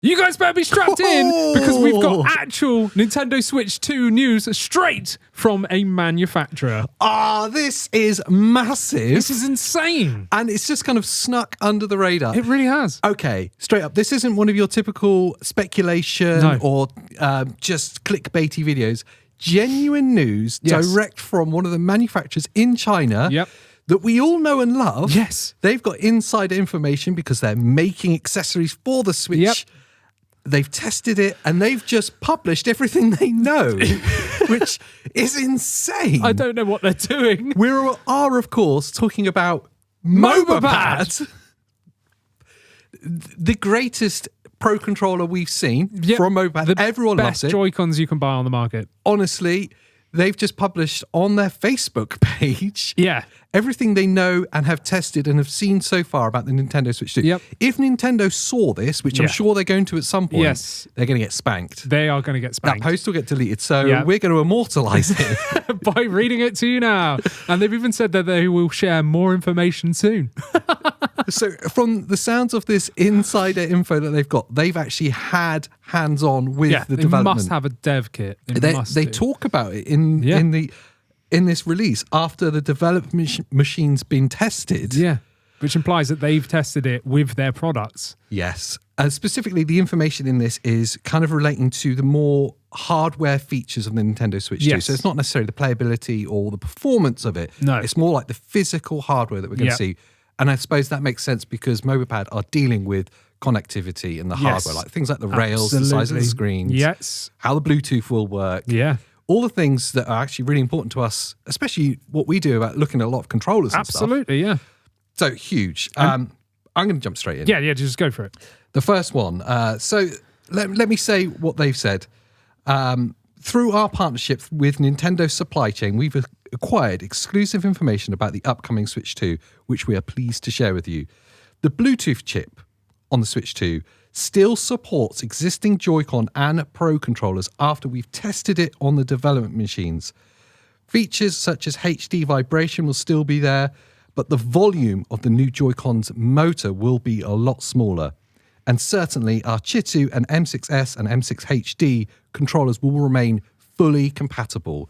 You guys better be strapped in because we've got actual Nintendo Switch 2 news straight from a manufacturer. This is massive. This is insane. And it's just kind of snuck under the radar. It really has. Okay, straight up. This isn't one of your typical speculation or just clickbaity videos. Genuine news direct from one of the manufacturers in China. Yep. That we all know and love. Yes. They've got insider information because they're making accessories for the Switch. Yep. They've tested it and they've just published everything they know, which is insane. I don't know what they're doing. We are, of course, talking about Mobapad. The greatest Pro controller we've seen from Mobapad. Everyone loves it. Best Joy-Cons you can buy on the market. Honestly, they've just published on their Facebook page everything they know and have tested and have seen so far about the Nintendo Switch 2. Yep. If Nintendo saw this, which I'm sure they're going to at some point, they're going to get spanked. They are going to get spanked. That post will get deleted, so we're going to immortalise it. By reading it to you now. And they've even said that they will share more information soon. So from the sounds of this insider info that they've got, they've actually had hands-on with the development. They must have a dev kit. They talk about it in this release after the development machine's been tested. Yeah, which implies that they've tested it with their products. Yes. Specifically, the information in this is kind of relating to the more hardware features of the Nintendo Switch 2. So it's not necessarily the playability or the performance of it. No. It's more like the physical hardware that we're going to see. And I suppose that makes sense because Mobapad are dealing with connectivity and the hardware, like things like the rails, the size of the screens, how the Bluetooth will work. Yeah. All the things that are actually really important to us, especially what we do about looking at a lot of controllers and stuff. Absolutely, yeah. So huge. I'm going to jump straight in. Yeah, just go for it. The first one. So let me say what they've said. Through our partnership with Nintendo Supply Chain, we've acquired exclusive information about the upcoming Switch 2, which we are pleased to share with you. The Bluetooth chip on the Switch 2 still supports existing Joy-Con and Pro controllers after we've tested it on the development machines. Features such as HD vibration will still be there, but the volume of the new Joy-Con's motor will be a lot smaller. And certainly our Chitu and M6S and M6 HD controllers will remain fully compatible.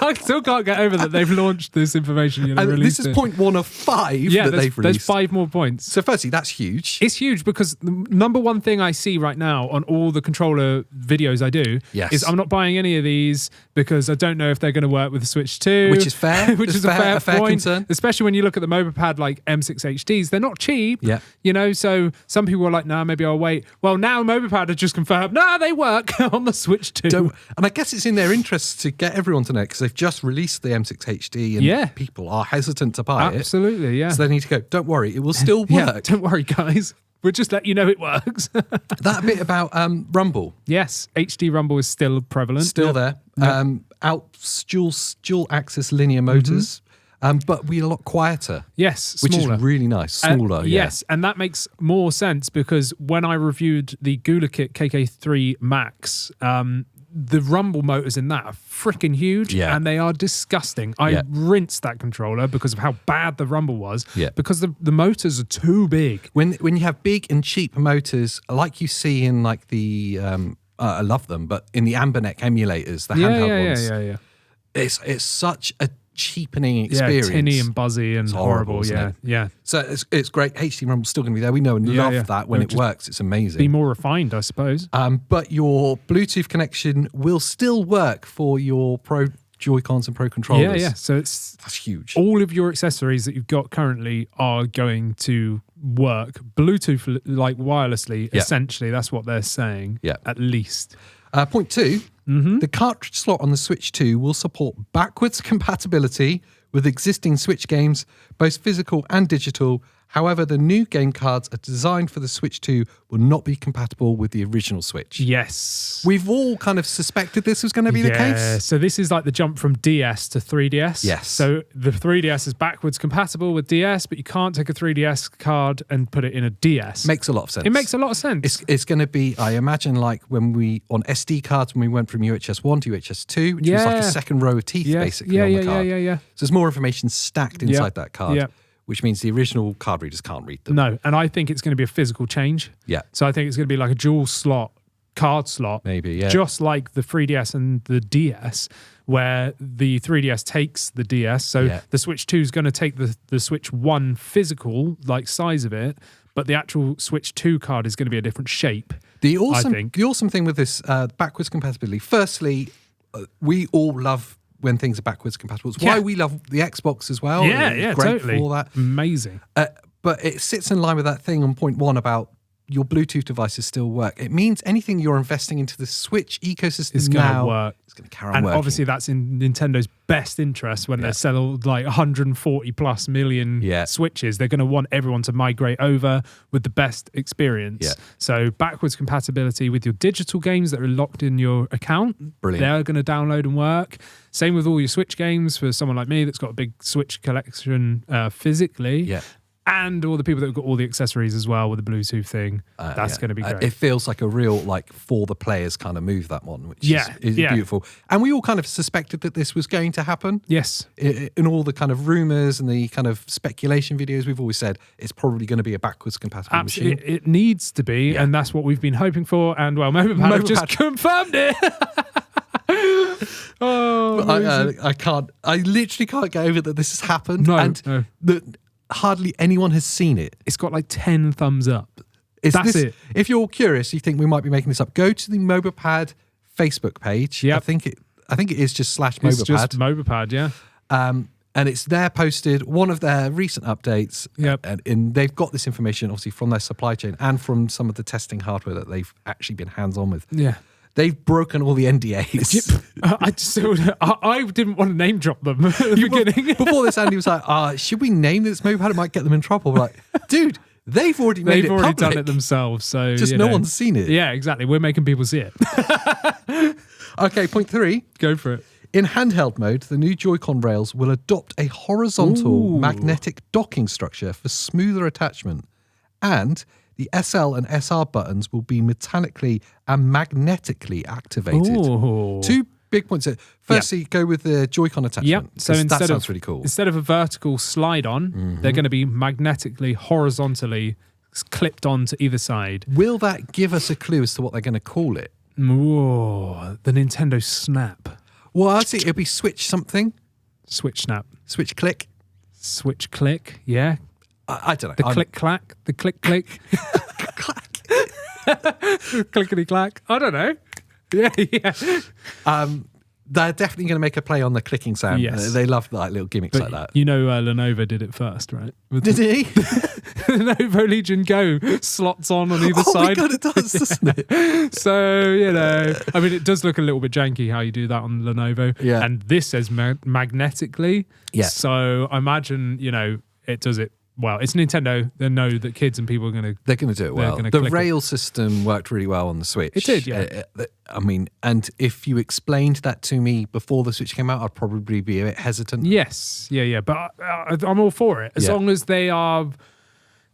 I still can't get over that they've launched this information. This is point 1 of 5 that they've released. There's 5 more points. So firstly, that's huge. It's huge because the number one thing I see right now on all the controller videos I do is I'm not buying any of these because I don't know if they're going to work with the Switch 2. Which is fair. Which is a fair point. Concern. Especially when you look at the Mobapad like M6 HDs. They're not cheap. Yeah. So some people are like, nah, maybe I'll wait. Well, now Mobapad has just confirmed, they work on the Switch 2. And I guess it's in their interest to get everyone to know because they've just released the M6 HD and people are hesitant to buy it. Absolutely, yeah. So they need to go, don't worry, it will still work. Don't worry, guys. We'll just let you know it works. That bit about Rumble. Yes, HD Rumble is still prevalent. Still there. Dual axis linear motors. But we're a lot quieter. Yes, smaller. Which is really nice. Smaller, Yes, and that makes more sense because when I reviewed the GulaKit KK3 Max, the rumble motors in that are freaking huge and they are disgusting. I rinsed that controller because of how bad the rumble was because the motors are too big. When you have big and cheap motors, like you see in like the, I love them, but in the Amberneck emulators, the handheld ones, it's such a cheapening experience. Yeah, tinny and buzzy and horrible. Yeah. So it's great. HD Rumble's still going to be there. We know and love that when it works. It's amazing. Be more refined, I suppose. But your Bluetooth connection will still work for your Pro Joy-Cons and Pro controllers. Yeah. So that's huge. All of your accessories that you've got currently are going to work Bluetooth like wirelessly. Essentially, that's what they're saying. Yeah, at least. Point 2. The cartridge slot on the Switch 2 will support backwards compatibility with existing Switch games, both physical and digital. However, the new game cards are designed for the Switch 2 will not be compatible with the original Switch. Yes. We've all kind of suspected this was going to be the case. So this is like the jump from DS to 3DS. Yes. So the 3DS is backwards compatible with DS, but you can't take a 3DS card and put it in a DS. Makes a lot of sense. It makes a lot of sense. It's going to be, I imagine, like when we, on SD cards, when we went from UHS 1 to UHS 2, which was like a second row of teeth basically on the card. Yeah. So there's more information stacked inside that card. Yeah. which means the original card readers can't read them. No, and I think it's going to be a physical change. Yeah. So I think it's going to be like a dual slot card slot. Maybe, yeah. Just like the 3DS and the DS, where the 3DS takes the DS. So the Switch 2 is going to take the Switch 1 physical, like size of it, but the actual Switch 2 card is going to be a different shape. The awesome thing with this backwards compatibility, firstly, we all love when things are backwards compatible. It's why we love the Xbox as well. Yeah, great totally. for all that. Amazing. But it sits in line with that thing on point 1 about your Bluetooth devices still work. It means anything you're investing into the Switch ecosystem It's going to work. It's going to carry on working. And obviously that's in Nintendo's best interest when they sell like 140 plus million Switches. They're going to want everyone to migrate over with the best experience. Yeah. So backwards compatibility with your digital games that are locked in your account. Brilliant. They're going to download and work. Same with all your Switch games for someone like me that's got a big Switch collection physically. Yeah. And all the people that have got all the accessories as well with the Bluetooth thing. That's going to be great. It feels like a real, like, for the players kind of move, that one, which is beautiful. And we all kind of suspected that this was going to happen. Yes. In all the kind of rumours and the kind of speculation videos, we've always said it's probably going to be a backwards compatible machine. It needs to be, and that's what we've been hoping for. And, well, Mobapad have just confirmed it. I literally can't get over that this has happened. No. That hardly anyone has seen it. It's got like 10 thumbs up. That's it. If you're curious, you think we might be making this up, go to the Mobapad Facebook page. Yep. I think it is just /Mobapad. It's just Mobapad, yeah. And it's there posted, one of their recent updates. Yep. And they've got this information obviously from their supply chain and from some of the testing hardware that they've actually been hands-on with. Yeah. They've broken all the NDAs. I didn't want to name drop them at the beginning. Before this, Andy was like, should we name this Mobapad? It might get them in trouble. We're like, dude, they've already made it public. They've already done it themselves. So just no one's seen it. Yeah, exactly. We're making people see it. Okay, point 3. Go for it. In handheld mode, the new Joy-Con rails will adopt a horizontal magnetic docking structure for smoother attachment. And the SL and SR buttons will be mechanically and magnetically activated. Ooh. 2 big points there. Firstly, go with the Joy-Con attachment. Yep. So that sounds really cool. Instead of a vertical slide on, they're going to be magnetically, horizontally clipped on to either side. Will that give us a clue as to what they're going to call it? Ooh, the Nintendo Snap. Well, I'd say it'll be Switch something. Switch Snap. Switch Click. Switch Click, yeah. I don't know. The click clack, the click click. Clickety clack. I don't know. Yeah. They're definitely going to make a play on the clicking sound. Yes. They love like little gimmicks like that. You know Lenovo did it first, right? Did he? Lenovo Legion Go slots on either side. Oh my God, it does, doesn't it? So, I mean, it does look a little bit janky how you do that on Lenovo. Yeah. And this says magnetically. Yeah. So I imagine, it does it. Well, it's Nintendo. They know that kids and people are going to... They're going to do it well. The rail system worked really well on the Switch. It did, yeah. I mean, and if you explained that to me before the Switch came out, I'd probably be a bit hesitant. Yes, yeah. But I'm all for it. As long as they are...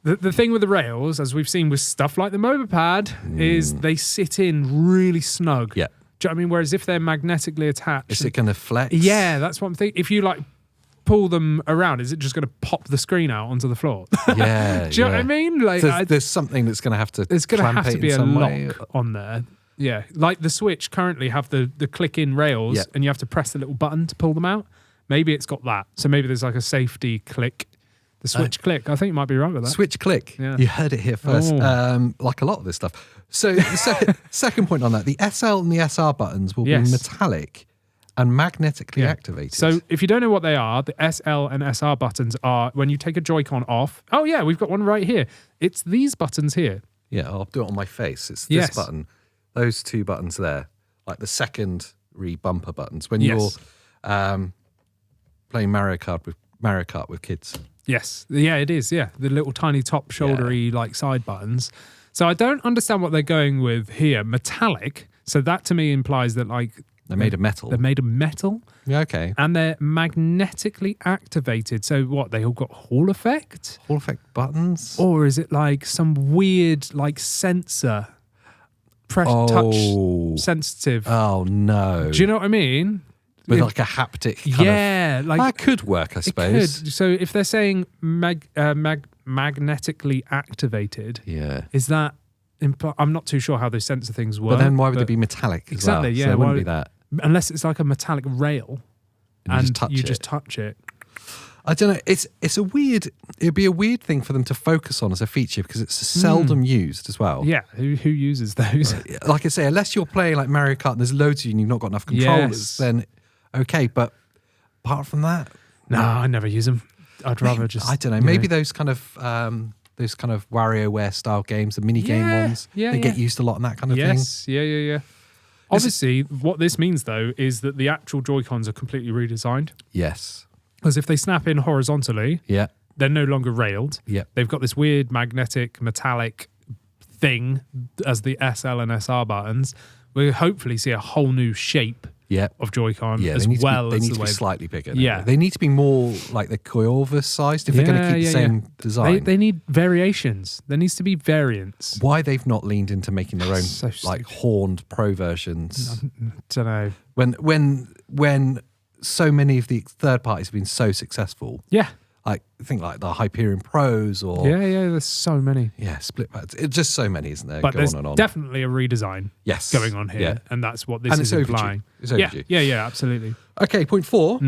The thing with the rails, as we've seen with stuff like the Mobapad, is they sit in really snug. Yeah. Do you know what I mean? Whereas if they're magnetically attached... Is it going to flex? Yeah, that's what I'm thinking. If you pull them around, is it just going to pop the screen out onto the floor? Yeah. Do you know what I mean? There's something that's going to have to. There's going to have to be a way. lock on there. Yeah, like the Switch currently have the click-in rails, and you have to press the little button to pull them out. Maybe it's got that. So maybe there's like a safety click. The Switch click. I think you might be right with that. Switch click. Yeah. You heard it here first. Like a lot of this stuff. So the second point on that, the SL and the SR buttons will be metallic and magnetically activated. So if you don't know what they are, the SL and SR buttons are when you take a Joy-Con off. Oh yeah, we've got one right here. It's these buttons here. Yeah, I'll do it on my face. It's this button, those 2 buttons there, like the secondary bumper buttons when you're playing Mario Kart with kids. Yes, yeah, it is. Yeah, the little tiny top shouldery like side buttons. So I don't understand what they're going with here. Metallic. So that to me implies that they're made of metal. They're made of metal. Yeah, okay. And they're magnetically activated. So what, they all got Hall effect? Hall effect buttons? Or is it like some weird sensor? Touch sensitive. Oh, no. Do you know what I mean? with like a haptic kind of... like that could work, I suppose. It could. So if they're saying magnetically activated, is that... I'm not too sure how those sensor things work. But then why would it be metallic as well? Exactly, So it wouldn't be that. Unless it's like a metallic rail and you just touch it. I don't know. It's a weird... It'd be a weird thing for them to focus on as a feature because it's seldom used as well. Yeah, who uses those? Like I say, unless you're playing like Mario Kart and there's loads of you and you've not got enough controllers, then okay. But apart from that... No, I never use them. I'd rather just... I don't know. Maybe those kind of WarioWare style games, the mini game ones, they get used a lot and that kind of thing. Yes, yeah. Obviously, what this means though is that the actual Joy-Cons are completely redesigned. Yes. Because if they snap in horizontally, they're no longer railed. Yeah. They've got this weird magnetic metallic thing as the SL and SR buttons. We'll hopefully see a whole new shape of Joy-Con as well. They need to be slightly bigger. They need to be more like the Coilverse sized if they're going to keep the same design. They need variations. There needs to be variants. Why they've not leaned into making their own like horned Pro versions? I don't know. When so many of the third parties have been so successful. Yeah. Like think like the Hyperion Pros or there's so many. Yeah, split pads. It's just so many, isn't there? But there's definitely a redesign going on here, and that's what this is implying. It's overdue. Yeah, absolutely. Okay, point 4.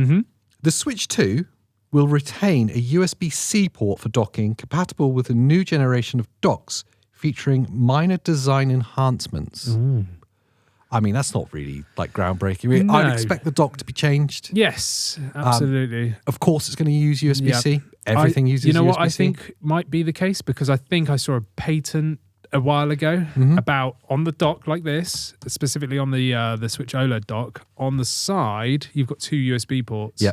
The Switch 2 will retain a USB-C port for docking, compatible with a new generation of docks, featuring minor design enhancements. I mean, that's not really like groundbreaking. No. I'd expect the dock to be changed. Yes, absolutely. Of course, it's going to use USB-C. Everything uses USB-C. You know what I think might be the case? Because I think I saw a patent a while ago about on the dock like this, specifically on the Switch OLED dock, on the side, you've got 2 USB ports. Yeah.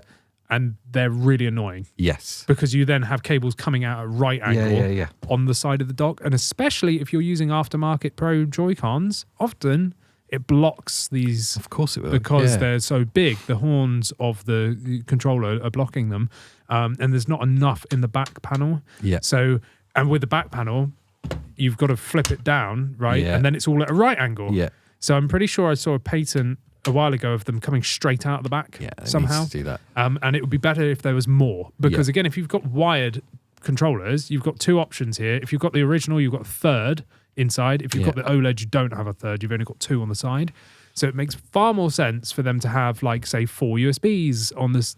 And they're really annoying. Yes. Because you then have cables coming out at right angle on the side of the dock. And especially if you're using aftermarket Pro Joy-Cons, often... it blocks these. Of course it will. Because they're so big. The horns of the controller are blocking them. And there's not enough in the back panel. Yeah. So, and with the back panel, you've got to flip it down, right? Yeah. And then it's all at a right angle. Yeah. So I'm pretty sure I saw a patent a while ago of them coming straight out the back somehow. Needs to do that. And it would be better if there was more. Because again, if you've got wired controllers, you've got 2 options here. If you've got the original, you've got a third inside. If you've got the OLED, you don't have a third. You've only got 2 on the side. So it makes far more sense for them to have, like, say, 4 USBs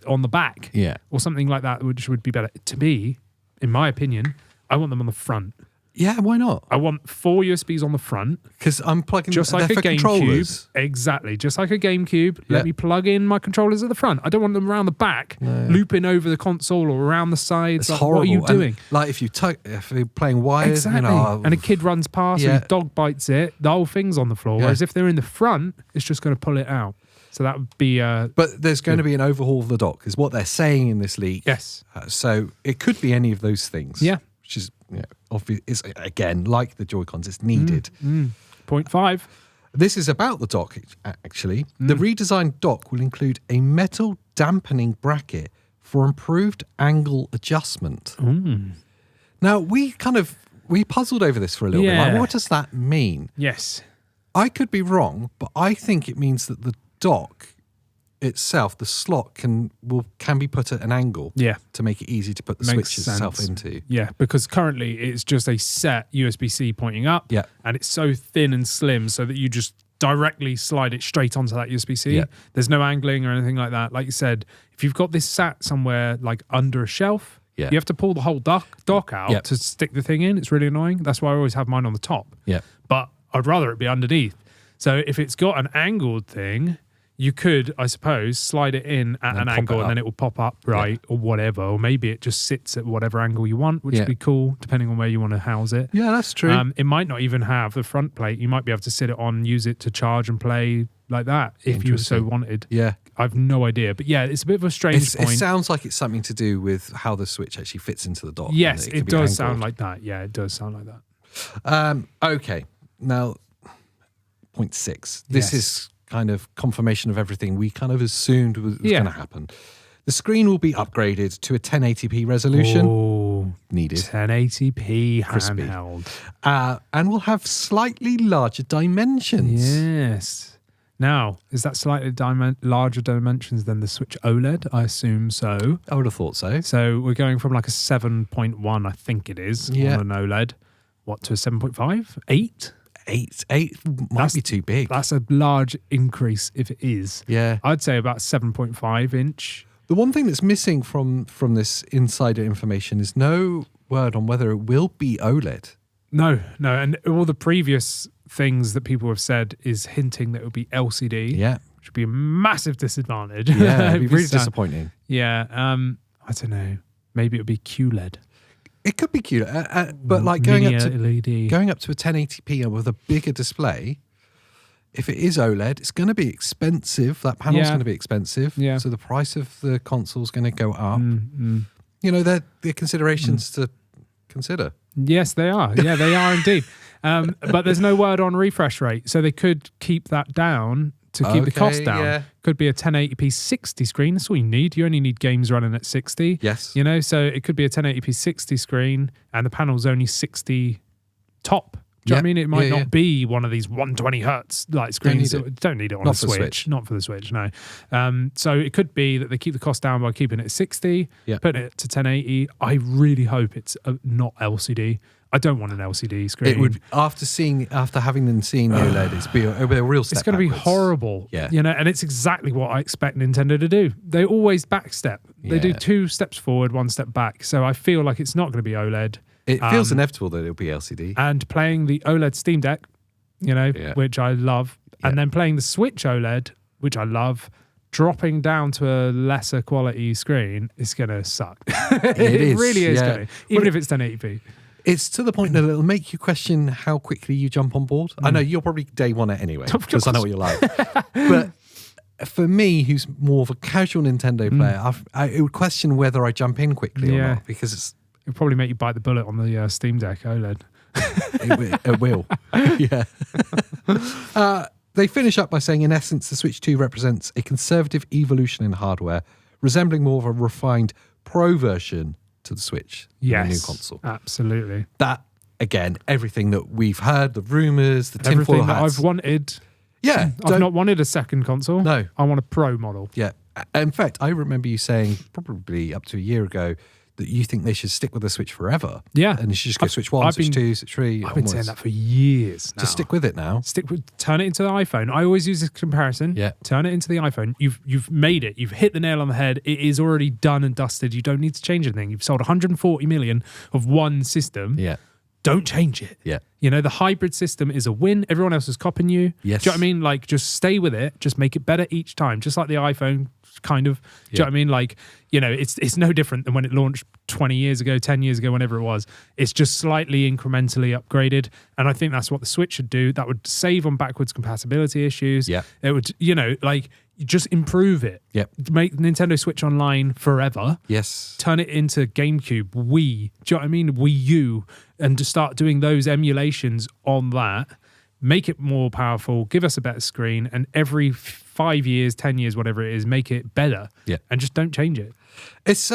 on the back, or something like that, which would be better. To me, in my opinion, I want them on the front. Yeah, why not? I want 4 USBs on the front. Because I'm plugging just like a GameCube. Exactly, just like a GameCube. Let me plug in my controllers at the front. I don't want them around the back, looping over the console or around the sides. It's like, horrible. What are you doing? And, like if you're playing wires, exactly. And a kid runs past and a dog bites it, the whole thing's on the floor. Whereas if they're in the front, it's just going to pull it out. So that would be... but there's going to be an overhaul of the dock, is what they're saying in this leak. Yes. So it could be any of those things. Yeah. Which is, obvious. It's, again, like the Joy-Cons, it's needed. Point 5. This is about the dock, actually. The redesigned dock will include a metal dampening bracket for improved angle adjustment. Now, we puzzled over this for a little bit. Like, what does that mean? Yes. I could be wrong, but I think it means that the dock itself, the slot can be put at an angle to make it easy to put the switch itself into. Yeah, because currently it's just a set USB-C pointing up, and it's so thin and slim so that you just directly slide it straight onto that USB-C. There's no angling or anything like that. Like you said, if you've got this sat somewhere like under a shelf, you have to pull the whole dock out to stick the thing in. It's really annoying. That's why I always have mine on the top. But I'd rather it be underneath. So if it's got an angled thing, you could, I suppose, slide it in at an angle and then it will pop up or whatever. Or maybe it just sits at whatever angle you want, which would be cool, depending on where you want to house it. Yeah, that's true. It might not even have the front plate. You might be able to sit it on, use it to charge and play like that if you so wanted. Yeah. I've no idea. But yeah, it's a bit of a strange point. It sounds like it's something to do with how the Switch actually fits into the dock. Yes, it does sound like that. Yeah, it does sound like that. Okay. Now, point 6. This is kind of confirmation of everything we kind of assumed was going to happen. The screen will be upgraded to a 1080p resolution. Oh, needed. 1080p handheld. And will have slightly larger dimensions. Yes. Now, is that slightly larger dimensions than the Switch OLED? I assume so. I would have thought so. So we're going from like a 7.1, I think it is, on an OLED. What, to a 7.5? 8? 8 might be too big. That's a large increase if it is. Yeah. I'd say about 7.5 inch. The one thing that's missing from this insider information is no word on whether it will be OLED. No. And all the previous things that people have said is hinting that it will be LCD. Yeah. Which would be a massive disadvantage. Yeah, it'd be really disappointing. Yeah. I don't know. Maybe it would be QLED. It could be cute, but like going up to LED. a 1080p with a bigger display, if it is OLED, it's going to be expensive. That panel's going to be expensive. Yeah. So the price of the console's going to go up. You know, they're considerations to consider. Yes, they are. Yeah, they are indeed. But there's no word on refresh rate, so they could keep that down to keep the cost down. Yeah. Could be a 1080p 60 screen. That's all you need. You only need games running at 60. Yes. You know, so it could be a 1080p 60 screen and the panel's only 60 top. Do you know what I mean? It might not be one of these 120 hertz like screens. Don't need it on a Switch. Not for the Switch, no. So it could be that they keep the cost down by keeping it at 60, putting it to 1080. I really hope it's not LCD. I don't want an LCD screen. It would after having them seen the OLED, it'll be a real step. It's going to be horrible. Yeah. You know, and it's exactly what I expect Nintendo to do. They always backstep. They do 2 steps forward, 1 step back. So I feel like it's not going to be OLED. It feels inevitable that it'll be LCD. And playing the OLED Steam Deck, you know, which I love, and then playing the Switch OLED, which I love, dropping down to a lesser quality screen is going to suck. It really is going to, even if it's 1080p. It's to the point that it'll make you question how quickly you jump on board. I know you're probably day one at anyway, because I know what you're like. But for me, who's more of a casual Nintendo player, it would question whether I jump in quickly or not, because it'll probably make you bite the bullet on the Steam Deck OLED. It will. Yeah. They finish up by saying, in essence, the Switch 2 represents a conservative evolution in hardware, resembling more of a refined Pro version to the Switch, the new console. Absolutely. That, again, everything that we've heard, the rumours, the tinfoil hats. Everything that I've wanted. Yeah. I've not wanted a second console. No. I want a Pro model. Yeah. In fact, I remember you saying, probably up to a year ago, that you think they should stick with the Switch forever. Yeah. And you should just go Switch 1, Switch 2, Switch 3. I've been saying that for years now. Just stick with it now. Turn it into the iPhone. I always use this comparison. Yeah. Turn it into the iPhone. You've made it. You've hit the nail on the head. It is already done and dusted. You don't need to change anything. You've sold 140 million of one system. Yeah. Don't change it. Yeah. You know, the hybrid system is a win. Everyone else is copying you. Yes. Do you know what I mean? Like, just stay with it. Just make it better each time. Just like the iPhone, kind of. Do you know what I mean? Like, you know, it's no different than when it launched 20 years ago, 10 years ago, whenever it was. It's just slightly incrementally upgraded. And I think that's what the Switch should do. That would save on backwards compatibility issues. Yeah. It would, you know, like, just improve it. Yep. Make Nintendo Switch Online forever. Yes. Turn it into GameCube, Wii. Do you know what I mean? Wii U. And to start doing those emulations on that. Make it more powerful. Give us a better screen. And every 5 years, 10 years, whatever it is, make it better. Yeah. And just don't change it. It's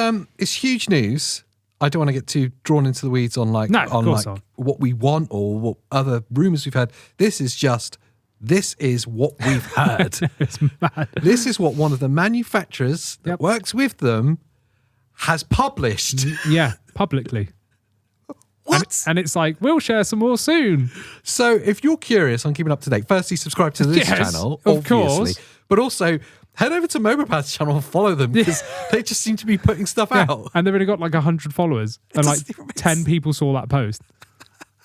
huge news. I don't want to get too drawn into the weeds on what we want or what other rumors we've had. This is what we've heard. It's mad. This is what one of the manufacturers that works with them has published. Yeah, publicly. What? And it's like, we'll share some more soon. So if you're curious on keeping up to date, firstly, subscribe to this channel, of course. But also, head over to Mobapad's channel and follow them because they just seem to be putting stuff out. And they've only got like 100 followers. And like 10 people saw that post.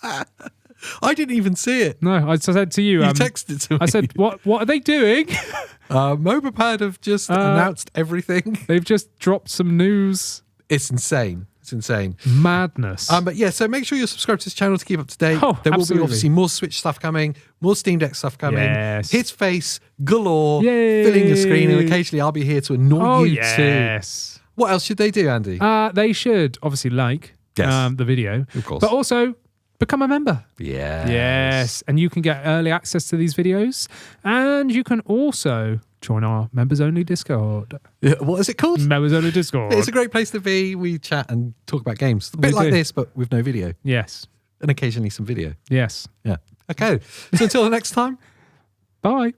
I didn't even see it. No, I said to you. You texted to me. I said, what are they doing? Mobapad have just announced everything. They've just dropped some news. It's insane. It's insane. Madness. But yeah, so make sure you're subscribed to this channel to keep up to date. Oh, there will absolutely. be obviously more Switch stuff coming, more Steam Deck stuff coming. Yes. His face galore, Yay. filling the screen, and occasionally I'll be here to annoy you too. What else should they do, Andy? They should obviously the video. Of course. But also become a member. Yes. And you can get early access to these videos. And you can also join our members only Discord. What is it called? Members only Discord. It's a great place to be. We chat and talk about games. A bit like this, but with no video. Yes. And occasionally some video. Yes. Yeah. Okay. So until the next time. Bye.